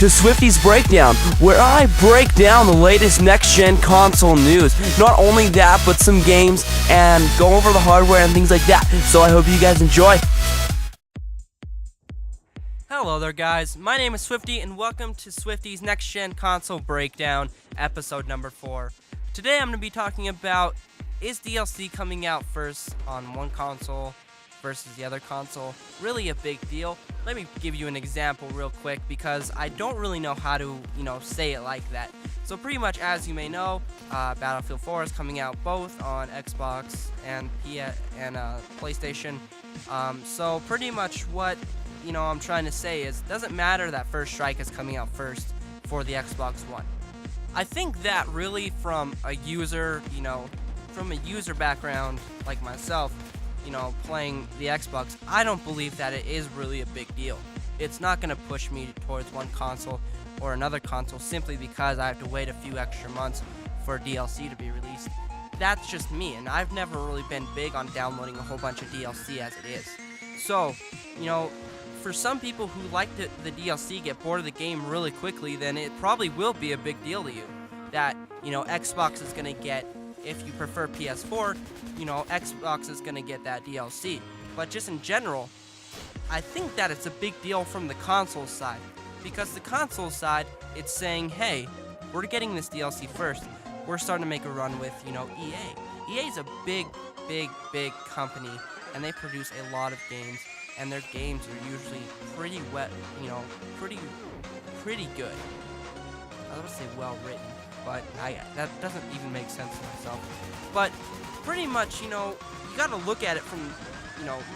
to Swifty's Breakdown, where I break down the latest next-gen console news. Not only that, but some games and go over the hardware and things like that. So I hope you guys enjoy. Hello there, guys. My name is Swifty, and welcome to Swifty's next-gen console breakdown, episode number 4. Today I'm going to be talking about, is DLC coming out first on one console versus the other console really a big deal? Let me give you an example real quick, because I don't really know how to, say it like that. So pretty much, as you may know, Battlefield 4 is coming out both on Xbox and PlayStation. So pretty much what I'm trying to say is, it doesn't matter that First Strike is coming out first for the Xbox One. I think that really from a user, from a user background like myself, playing the Xbox, I don't believe that it is really a big deal. It's not going to push me towards one console or another console simply because I have to wait a few extra months for DLC to be released. That's just me, and I've never really been big on downloading a whole bunch of DLC as it is. So, for some people who like the DLC, get bored of the game really quickly, then it probably will be a big deal to you that, Xbox is going to get, if you prefer PS4, Xbox is going to get that DLC. But just in general, I think that it's a big deal from the console side, because the console side, it's saying, hey, we're getting this DLC first. We're starting to make a run with, EA. EA is a big company, and they produce a lot of games, and their games are usually pretty pretty good. I was going to say well written, but that doesn't even make sense to myself. But pretty much, you gotta look at it from,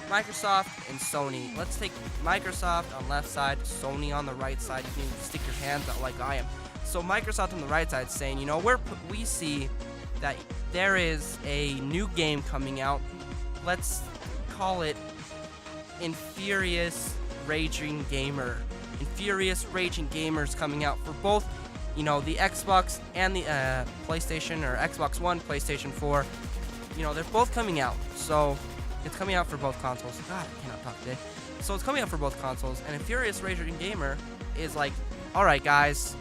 Microsoft and Sony. Let's take Microsoft on left side, Sony on the right side. You can stick your hands out like I am. So Microsoft on the right side saying, we see that there is a new game coming out. Let's call it Infurious Raging Gamer. Infurious Raging Gamer's coming out for both, the Xbox and the PlayStation, or Xbox One, PlayStation 4. They're both coming out. So it's coming out for both consoles. God, I cannot talk today. So it's coming out for both consoles, and Infurious Raging Gamer is like, alright guys,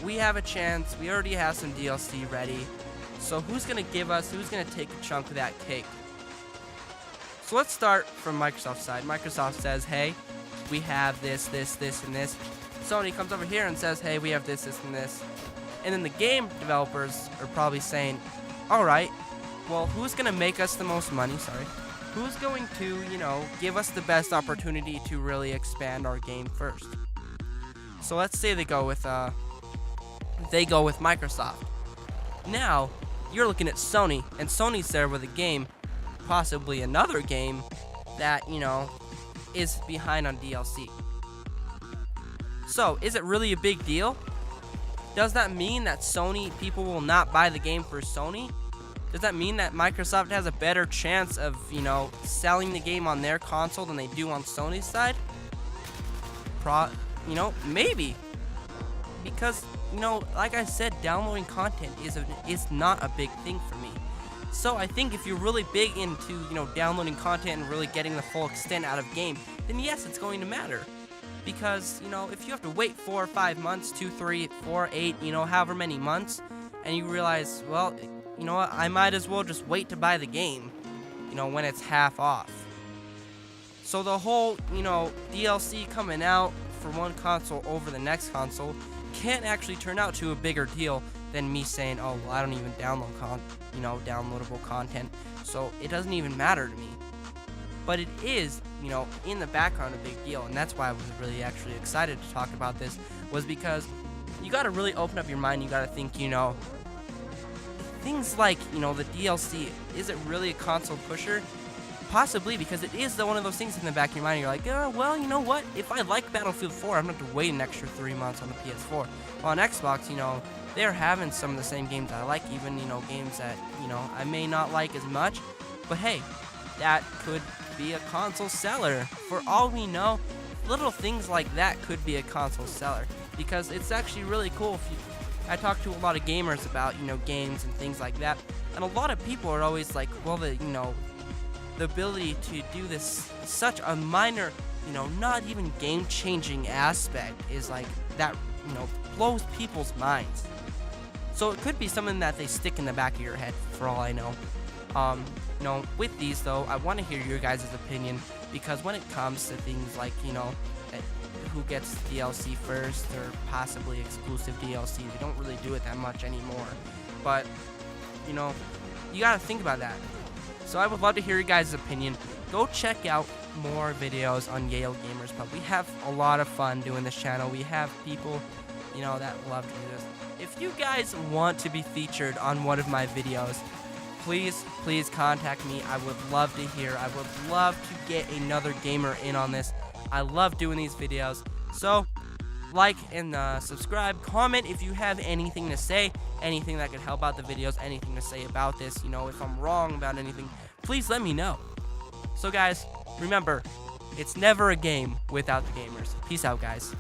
we have a chance. We already have some DLC ready. So who's going to take a chunk of that cake? So let's start from Microsoft's side. Microsoft says, hey, we have this, and this. Sony comes over here and says, hey, we have this, and this. And then the game developers are probably saying, alright, well, who's going to make us the most money? Who's going to, give us the best opportunity to really expand our game first? So let's say they go with Microsoft. Now, you're looking at Sony, and Sony's there with a game, possibly another game that, is behind on DLC. So, is it really a big deal? Does that mean that Sony people will not buy the game for Sony? Does that mean that Microsoft has a better chance of, selling the game on their console than they do on Sony's side? Maybe. Because, like I said, downloading content is not a big thing for me. So I think if you're really big into, downloading content and really getting the full extent out of game, then yes, it's going to matter. Because, if you have to wait 4 or 5 months, 2, 3, 4, 8, however many months, and you realize, well, what, I might as well just wait to buy the game, when it's half off. So the whole, DLC coming out for one console over the next console can't actually turn out to a bigger deal than me saying, oh, well, I don't even download downloadable content, so it doesn't even matter to me. But it is, in the background a big deal, and that's why I was really actually excited to talk about this, was because you gotta really open up your mind. You gotta think, things like, the DLC, is it really a console pusher? Possibly, because it is one of those things in the back of your mind. You're like, well, you know what? If I like Battlefield 4, I'm going to have to wait an extra 3 months on the PS4. Well, on Xbox, they're having some of the same games I like, even, games that, I may not like as much. But hey, that could be a console seller. For all we know, little things like that could be a console seller, because it's actually really cool. I talk to a lot of gamers about, games and things like that, and a lot of people are always like, well, the ability to do this, such a minor not even game-changing aspect is like that, blows people's minds. So it could be something that they stick in the back of your head, for all I know. With these though, I want to hear your guys' opinion, because when it comes to things like, who gets DLC first or possibly exclusive DLC, they don't really do it that much anymore. But, you gotta think about that. So I would love to hear your guys' opinion. Go check out more videos on Yale Gamers Pub. We have a lot of fun doing this channel. We have people, that love to do this. If you guys want to be featured on one of my videos, please contact me. I would love to hear. I would love to get another gamer in on this. I love doing these videos. So, like and subscribe. Comment if you have anything to say, anything that could help out the videos, anything to say about this. If I'm wrong about anything, please let me know. So guys, remember, it's never a game without the gamers. Peace out, guys.